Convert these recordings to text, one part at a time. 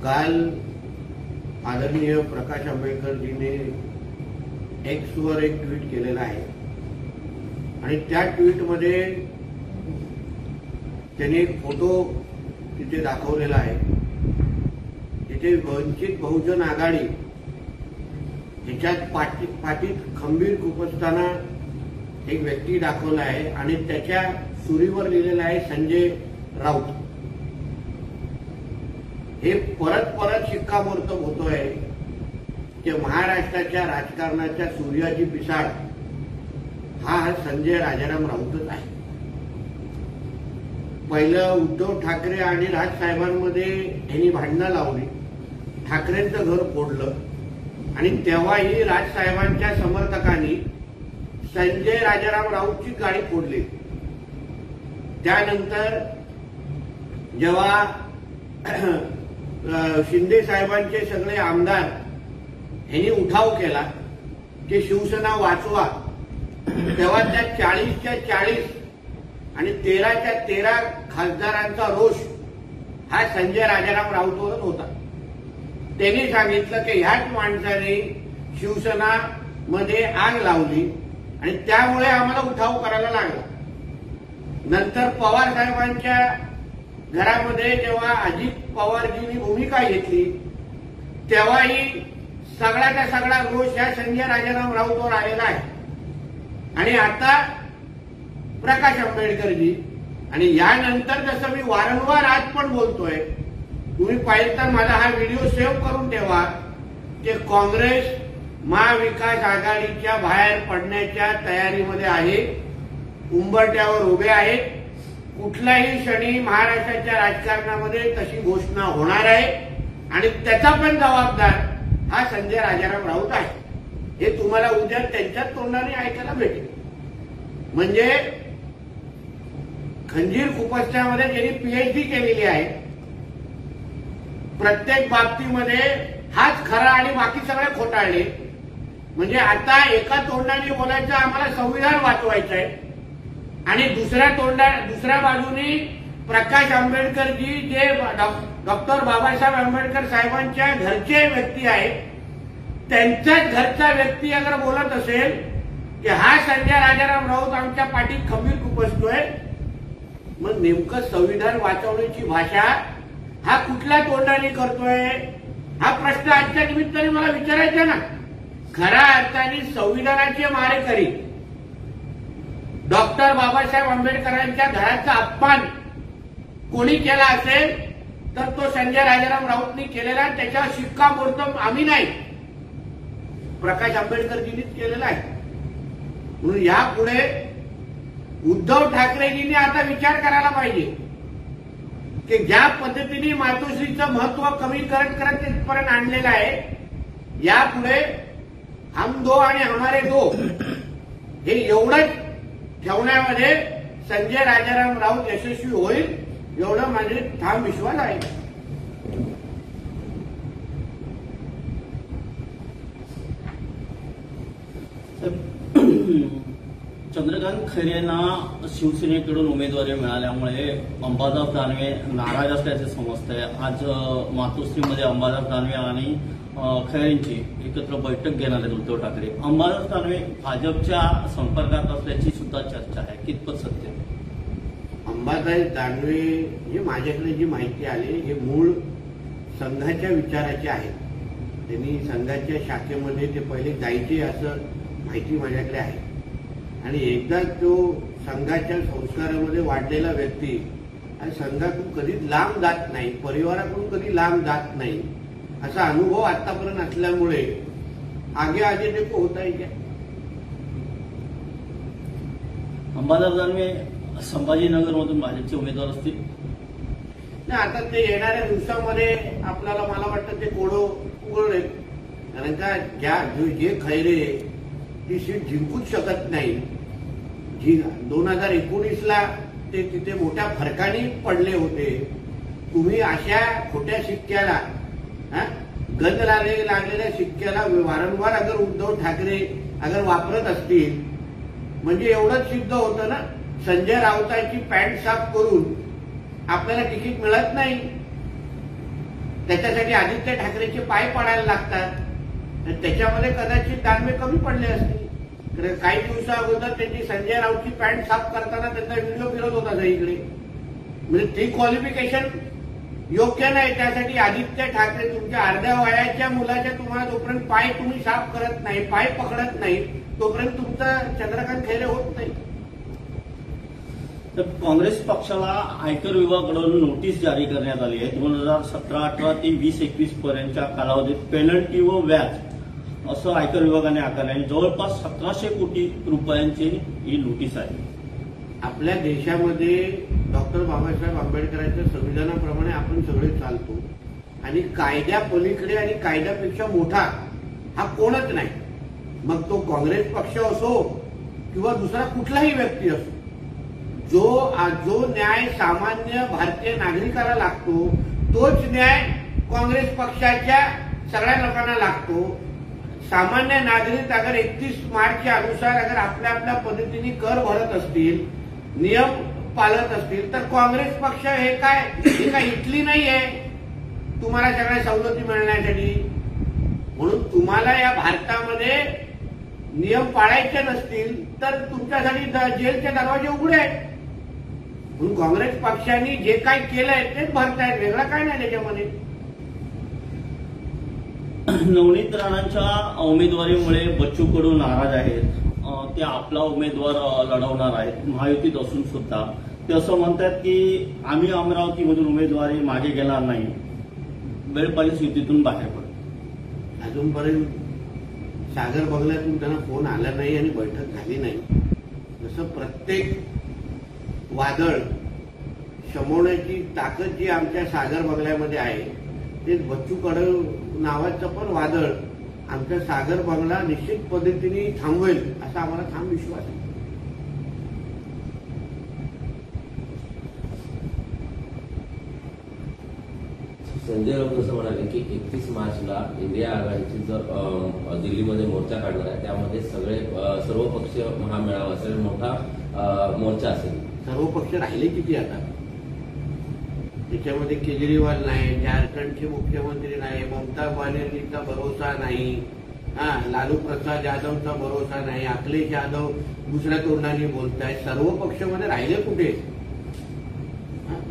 काल आदरणीय प्रकाश आंबेडकरजीने एक्सवर एक ट्विट केलेला आहे आणि त्या ट्विटमध्ये त्यांनी एक फोटो तिथे दाखवलेला आहे। तिथे वंचित बहुजन आघाडी ह्याच्यात पाठीत खंबीर खुपसताना एक व्यक्ती दाखवला आहे आणि त्याच्या सुरीवर लिहिलेलं आहे संजय राऊत। हे परत शिक्कामोर्तब होतोय की महाराष्ट्राच्या राजकारणाच्या सूर्याची पिसाळ हा संजय राजाराम राऊतच आहे। पहिलं उद्धव ठाकरे आणि राजसाहेबांमध्ये यांनी भांडणं लावली, ठाकरेंचं घर फोडलं आणि तेव्हाही राजसाहेबांच्या समर्थकांनी संजय राजाराम राऊतची गाडी फोडली। त्यानंतर जेव्हा शिंदे साहेबांचे सगळे आमदार यांनी उठाव केला की शिवसेना वाचवा, तेव्हा त्या 40च्या 40 आणि 13च्या 13 खासदारांचा रोष हा संजय राजाराम राऊतवरच होता। त्यांनी सांगितलं की ह्याच माणसाने शिवसेना मध्ये आग लावली आणि त्यामुळे आम्हाला उठाव करायला लागला। नंतर पवार साहेबांच्या घरामध्ये जेव्हा अजित पवारजींनी भूमिका घेतली तेव्हाही सगळ्याचा सगळा रोष ह्या संजय राजाराम राऊतवर आलेला आहे। आणि आता प्रकाश आंबेडकरजी आणि यानंतर जसं मी वारंवार आज पण बोलतोय, तुम्ही पाहिलं तर माझा हा व्हिडिओ सेव्ह करून ठेवा की काँग्रेस महाविकास आघाडीच्या बाहेर पडण्याच्या तयारीमध्ये आहे, उंबरठ्यावर उभे आहेत। कुठल्याही क्षणी महाराष्ट्राच्या राजकारणामध्ये तशी घोषणा होणार आहे आणि त्याचा पण जबाबदार हा संजय राजाराम राऊत आहे। हे तुम्हाला उद्या त्यांच्याच तोंडाने ऐकायला भेटेल। म्हणजे खंजीर खुपसण्यामध्ये ज्यांनी पीएचडी केलेली आहे, प्रत्येक बाबतीमध्ये हाच खरा आणि बाकी सगळे खोटाळले। म्हणजे आता एका तोंडाने बोलायचं आम्हाला संविधान वाचवायचं आहे आणि दुसऱ्या बाजूनी प्रकाश आंबेडकरजी जे डॉक्टर बाबासाहेब आंबेडकर साहेबांच्या घरचे व्यक्ती आहेत, त्यांच्याच घरचा व्यक्ती अगर बोलत असेल की हा संजय राजाराम राऊत आमच्या पाठीत खंबीर खुपसतोय, मग नेमकं संविधान वाचवण्याची भाषा हा कुठल्या तोंडाने करतोय हा प्रश्न आजच्या निमित्ताने मला विचारायचा ना। खऱ्या अर्थाने संविधानाचे मारेकरी डॉक्टर बाबासाहेब आंबेडकरांच्या घराचा अपमान कोणी केला असेल तर तो संजय राजाराम राऊतनी केलेला, त्याच्यावर शिक्कामोर्तब आम्ही नाही प्रकाश आंबेडकरजींनीच केलेला आहे। म्हणून यापुढे उद्धव ठाकरेजींनी आता विचार करायला पाहिजे की ज्या पद्धतीने मातोश्रीचं महत्व कमी करत इथपर्यंत आणलेलं आहे, यापुढे हम दो आणि हमारे दो हे एवढंच ठेवण्यामध्ये संजय राजाराम राऊत यशस्वी होईल एवढं माझे ठाम विश्वास आहे। चंद्रकांत खैरेंना शिवसेनेकडून उमेदवारी मिळाल्यामुळे अंबादास दानवे नाराज असल्याचे समजतंय। आज मातोश्रीमध्ये अंबादास दानवे आणि खैरेंची एकत्र बैठक घेणार आहेत उद्धव ठाकरे। अंबादास दानवे भाजपच्या संपर्कात असल्याची सुद्धा चर्चा आहे, कितपत सत्य? अंबादास दानवे हे माझ्याकडे जी माहिती आली हे मूळ संघाच्या विचाराचे आहेत। त्यांनी संघाच्या शाखेमध्ये ते पहिले जायचे असं माहिती माझ्याकडे आहे आणि एकदा तो संघाच्या संस्कारामध्ये वाढलेला व्यक्ती आणि संघातून कधीच लांब जात नाही, परिवाराकडून कधी लांब जात नाही असा अनुभव आतापर्यंत असल्यामुळे आगे देखो होता है क्या। अंबादास दानवे संभाजीनगरमधून भाजपचे उमेदवार असतील नाही, आता ते येणाऱ्या दिवसामध्ये आपल्याला मला वाटतं ते कोडं उघडेल। कारण का जे खैरे ती सीट जिंकूच शकत नाही। 2019ला ते तिथे मोठ्या फरकाने पडले होते। तुम्ही अशा खोट्या शिक्क्याला गंध लागलेल्या शिक्क्याला वारंवार अगर उद्धव ठाकरे अगर वापरत असतील म्हणजे एवढंच सिद्ध होतं ना, संजय राऊतांची पॅन्ट साफ करून आपल्याला तिकीट मिळत नाही। त्याच्यासाठी आदित्य ठाकरेचे पाय पडायला लागतात. त्याच्यामध्ये कदाचित दानवे कमी पडले असतील. काही दिवसा अगोदर त्यांची संजय राऊतची पॅन्ट साफ करताना त्यांचा व्हिडिओ फिरत होता सगळीकडे. म्हणजे ती क्वालिफिकेशन योग्य नाही. त्यासाठी आदित्य ठाकरे तुमच्या अर्ध्या वयाच्या मुलाच्या तुम्हाला जोपर्यंत पाय तुम्ही साफ करत नाही, पाय पकडत नाही, तोपर्यंत तुमचं चंद्रकांत खैरे होत नाही. तर काँग्रेस पक्षाला आयकर विभागाकडून नोटीस जारी करण्यात आली आहे. 2017-18 ते 20-21 पर्यंतच्या कालावधीत पेनल्टी व व्याज असं आयकर विभागाने आकारले आणि जवळपास 1700 कोटी रुपयांची ही नोटीस आहे. आपल्या देशामध्ये डॉक्टर बाबासाहेब आंबेडकरांच्या संविधानाप्रमाणे आपण सगळे चालतो आणि कायद्या पलीकडे आणि कायद्यापेक्षा मोठा हा कोणच नाही. मग तो काँग्रेस पक्ष असो किंवा दुसरा कुठलाही व्यक्ती असो, जो न्याय सामान्य भारतीय नागरिकाला लागतो तोच न्याय काँग्रेस पक्षाच्या सगळ्या लोकांना लागतो. सामान्य नागरिक अगर 31 मार्चच्या अनुसार अगर आपल्या आपल्या पद्धतीने कर भरत असतील, नियम पाळत असतील, तर काँग्रेस पक्ष हे काय इटली नाहीये तुम्हाला सगळ्या सवलती मिळण्यासाठी. म्हणून तुम्हाला या भारतामध्ये नियम पाळायचे नसतील तर तुमच्यासाठी जेलचे दरवाजे उघडे आहेत. म्हणून काँग्रेस पक्षाने जे काही केलंय तेच भरतायत, वेगळं काय नाही त्याच्यामध्ये. नवनीत राणांच्या उमेदवारीमुळे बच्चू कडू नाराज आहेत. ते आपला उमेदवार लढवणार आहेत महायुतीत असून सुद्धा. ते असं म्हणतात की आम्ही अमरावतीमधून उमेदवारी मागे घेणार नाही, वेळ पाहिजे युतीतून बाहेर पडू. अजूनपर्यंत सागर बंगल्यातून त्यांना फोन आला नाही आणि बैठक झाली नाही. जसं प्रत्येक वादळ शमवण्याची ताकद जी आमच्या सागर बंगल्यामध्ये आहे, ते बच्चू कडू नावाचं पण वादळ आमच्या सागर बंगला निश्चित पद्धतीने थांबवेल असा आम्हाला ठाम विश्वास आहे. संजय राऊत असं म्हणाले की 31 मार्चला इंडिया आघाडीची जर दिल्लीमध्ये मोर्चा काढणार आहे, त्यामध्ये सर्व पक्षीय महामेळावा असेल, मोठा मोर्चा असेल. सर्व पक्ष राहिले किती आता? त्याच्यामध्ये केजरीवाल नाही, झारखंडचे मुख्यमंत्री नाही, ममता बॅनर्जीचा भरोसा नाही, लालू प्रसाद यादवचा भरोसा नाही, अखिलेश यादव दुसऱ्या तोंडाने बोलतायत. सर्व पक्षामध्ये राहिले कुठे?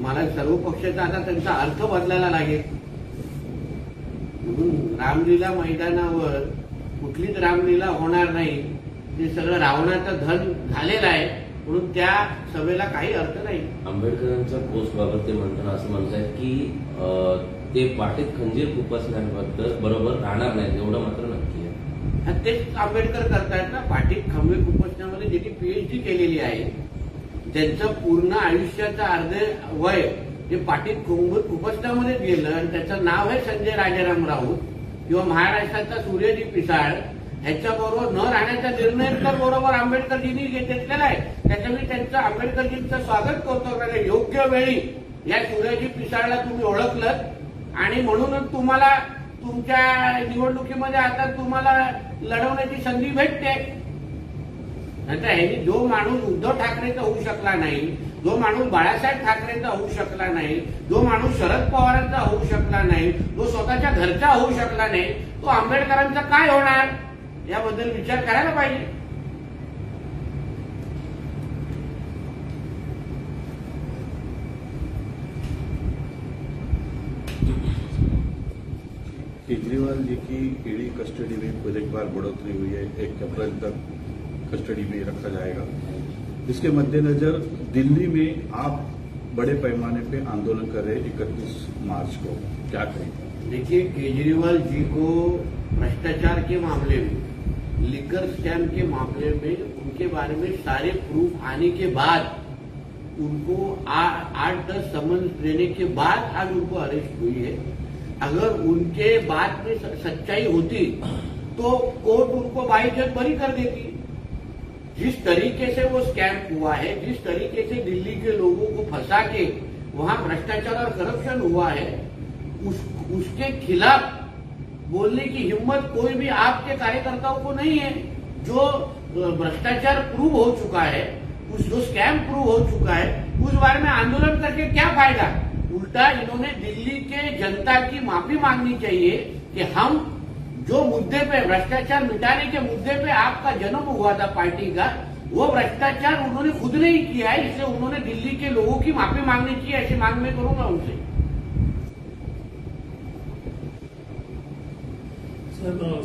मला सर्व पक्षाचा आता त्यांचा अर्थ बदलायला लागेल. म्हणून रामलीला मैदानावर कुठलीच रामलीला होणार नाही. ते सगळं रावणाचं धन झालेलं आहे, म्हणून त्या सभेला काही अर्थ नाही. आंबेडकरांच्या पोस्टबाबत ते म्हणताना असं म्हणतात की ते पाठीत खंजीर खुपसण्याबद्दल बरोबर राहणार नाही, एवढं मात्र नक्की आहे. तेच आंबेडकर करतायत ना. पाठीत खंजीर खुपसण्यामध्ये ज्यांनी पीएचडी केलेली आहे, ज्यांचं पूर्ण आयुष्याचं अर्धे वय जे पाठीत खुपसण्यामध्येच गेलं आणि त्याचं नाव आहे संजय राजाराम राऊत किंवा महाराष्ट्राचा सूर्यजी पिसाळ, ह्याच्याबरोबर न राहण्याचा निर्णय तर बरोबर आंबेडकरजींनी घेतलेला आहे. त्याच्यामुळे त्यांचं आंबेडकरजींचं स्वागत करतो. योग्य वेळी या सूर्यजी पिसाळला तुम्ही ओळखलं आणि म्हणूनच तुम्हाला तुमच्या निवडणुकीमध्ये आता तुम्हाला लढवण्याची संधी भेटते. नंतर ह्यांनी जो माणूस उद्धव ठाकरेचा होऊ शकला नाही, जो माणूस बाळासाहेब ठाकरेंचा होऊ शकला नाही, जो माणूस शरद पवारांचा होऊ शकला नाही, जो स्वतःच्या घरचा होऊ शकला नाही, तो आंबेडकरांचा काय होणार याबद्दल विचार करायला पाहिजे. केजरीवाल जी की ईडी कस्टडी में फिर एक बार बढ़ोतरी हुई है, 1 अप्रैल तक कस्टडी में रखा जाएगा. इसके मद्देनजर दिल्ली में आप बड़े पैमाने पे आंदोलन कर रहे 31 मार्च को, क्या करेंगे? देखिए, केजरीवाल जी को भ्रष्टाचार के मामले में, लिकर स्कैम के मामले में उनके बारे में सारे प्रूफ आने के बाद उनको 8-10 समन्स देने के बाद आज उनको अरेस्ट हुई है. अगर उनके बात में सच्चाई होती तो कोर्ट उनको बाइज्जत बरी कर देती. जिस तरीके से वो स्कैम हुआ है, जिस तरीके से दिल्ली के लोगों को फंसा के वहां भ्रष्टाचार और करप्शन हुआ है, उसके खिलाफ बोलने की हिम्मत कोई भी आपके कार्यकर्ताओं को नहीं है. जो भ्रष्टाचार प्रूव हो चुका है, जो स्कैम प्रूव हो चुका है, उस बारे में आंदोलन करके क्या फायदा? उल्टा उल्टा इन्होंने दिल्ली के जनता की माफी मांगनी चाहिए कि हम जो मुद्दे पे भ्रष्टाचार मिटाने के मुद्दे पे आपका जन्म हुआ था पार्टी का, वो भ्रष्टाचार उन्होंने खुद ने ही किया है, इसलिए उन्होंने दिल्ली के लोगों की माफी मांगनी चाहिए, ऐसी मांग मैं करूंगा उनसे।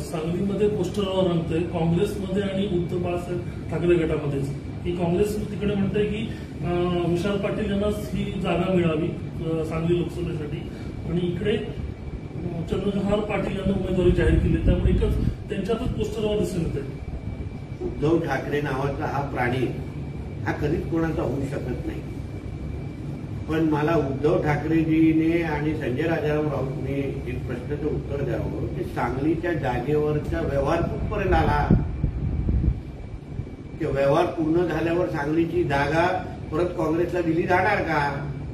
सांगलीमध्ये पोस्टरवर रंगतंय काँग्रेसमध्ये आणि उद्धव बाळासाहेब ठाकरे गटामध्येच की काँग्रेस तिकडे म्हणते की विशाल पाटील यांनाच ही जागा मिळावी सांगली लोकसभेसाठी आणि इकडे चंद्रकांत पाटील यांना उमेदवारी जाहीर केली, त्यामुळे एकच त्यांच्यातच पोस्टरवर दिसून येते। उद्धव ठाकरे नावाचा हा प्राणी हा कधीच कोणाचा होऊ शकत नाही, पण मला उद्धव ठाकरेजीने आणि संजय राजाराम राऊतने एक प्रश्नाचं उत्तर द्यावं की सांगलीच्या जागेवरचा व्यवहार कुठपर्यंत आला, की व्यवहार पूर्ण झाल्यावर सांगलीची जागा परत काँग्रेसला दिली जाणार का,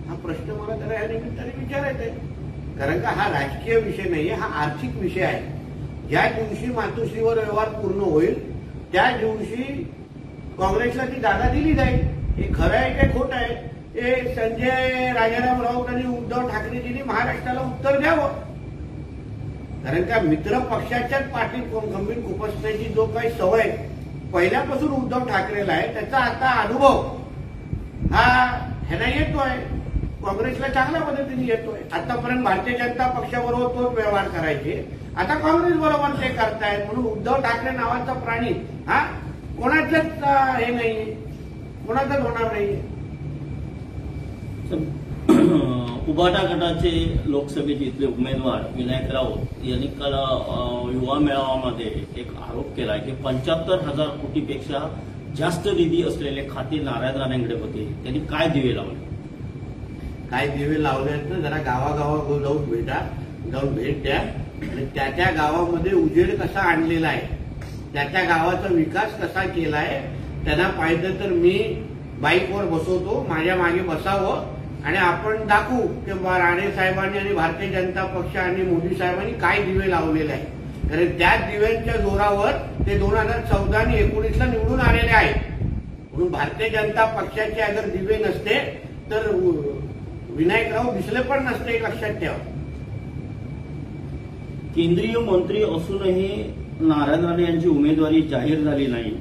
हा प्रश्न मला त्याला या निमित्ताने विचारायचा आहे। कारण का हा राजकीय विषय नाहीये, हा आर्थिक विषय आहे। ज्या दिवशी मातोश्रीवर व्यवहार पूर्ण होईल त्या दिवशी काँग्रेसला ती जागा दिली जाईल। हे खरं आहे की खोटं आहे हे संजय राजाराम राऊत आणि उद्धव ठाकरेजींनी महाराष्ट्राला उत्तर द्यावं। कारण का मित्र पक्षाच्याच पाठीत खंबीर खुपसण्याची जो काही सवय पहिल्यापासून उद्धव ठाकरेला आहे, त्याचा आता अनुभव हा ह्यांना येतोय, काँग्रेसला चांगल्या पद्धतीने येतोय। आतापर्यंत भारतीय जनता पक्षाबरोबर तोच व्यवहार करायचे, आता काँग्रेस बरोबर ते करतायत, म्हणून उद्धव ठाकरे नावाचा प्राणी हा कोणाचाच हे नाहीये, कोणाचाच होणार नाहीये। उबाटा गटाचे लोकसभेचे इथले उमेदवार विनायक राऊत यांनी काल युवा मेळाव्यामध्ये एक आरोप केला की 75,000 कोटीपेक्षा जास्त निधी असलेले खाते नारायण राणेंकडे होते, त्यांनी काय दिवे लावले? काय दिवे लावल्याचं जरा गावागावा जाऊन भेट द्या आणि त्या गावामध्ये उजेड कसा आणलेला आहे, त्या गावाचा विकास कसा केलाय, त्यांना पाहिजे तर मी बाईकवर बसवतो, माझ्या मागे बसावं आणि आपण दाखवू की राणे साहेबांनी आणि भारतीय जनता पक्ष आणि मोदी साहेबांनी काय दिवे लावलेले आहे। कारण त्या दिव्यांच्या जोरावर ते 2014 आणि 19ला निवडून आलेले आहेत, म्हणून भारतीय जनता पक्षाचे अगर दिवे नसते तर विनायकराव दिसले पण नसते, लक्षात ठेवा। केंद्रीय मंत्री असूनही नारायण राणे यांची उमेदवारी जाहीर झाली नाही,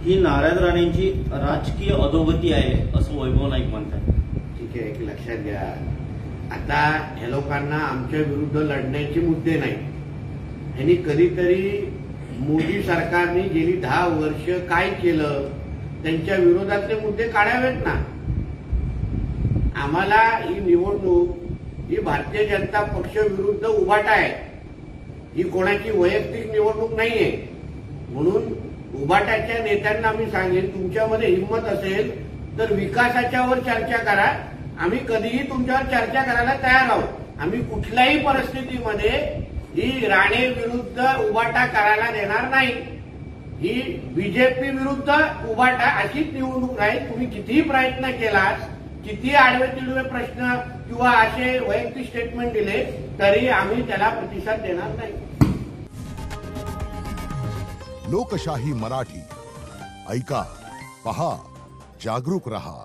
ही नारायण राणेंची राजकीय अधोगती आहे असं वैभव नाईक म्हणतात। ठीक आहे, एक लक्षात घ्या, आता ह्या लोकांना आमच्या विरुद्ध लढण्याचे मुद्दे नाही, यांनी कधीतरी मोदी सरकारने गेली 10 वर्ष काय केलं त्यांच्या विरोधातले मुद्दे काढावेत ना। आम्हाला ही निवडणूक ही भारतीय जनता पक्ष विरुद्ध उभाटा आहे, ही कोणाची वैयक्तिक निवडणूक नाहीये, म्हणून उभाटाच्या नेत्यांना मी सांगेन तुमच्यामध्ये हिंमत असेल तर विकासाच्यावर चर्चा करा, आम्ही कधीही तुमच्यावर चर्चा करायला तयार आहोत। आम्ही कुठल्याही परिस्थितीमध्ये ही राणे विरुद्ध उभाटा करायला देणार नाही, ही बीजेपी विरुद्ध उभाटा अशीच निवडणूक राहील। तुम्ही कितीही प्रयत्न केलात, किती आडवे तिडवे प्रश्न किंवा असे वैयक्तिक स्टेटमेंट दिले तरी आम्ही त्याला प्रतिसाद देणार नाही। लोकशाही मराठी ऐका, पहा, जागरूक रहा।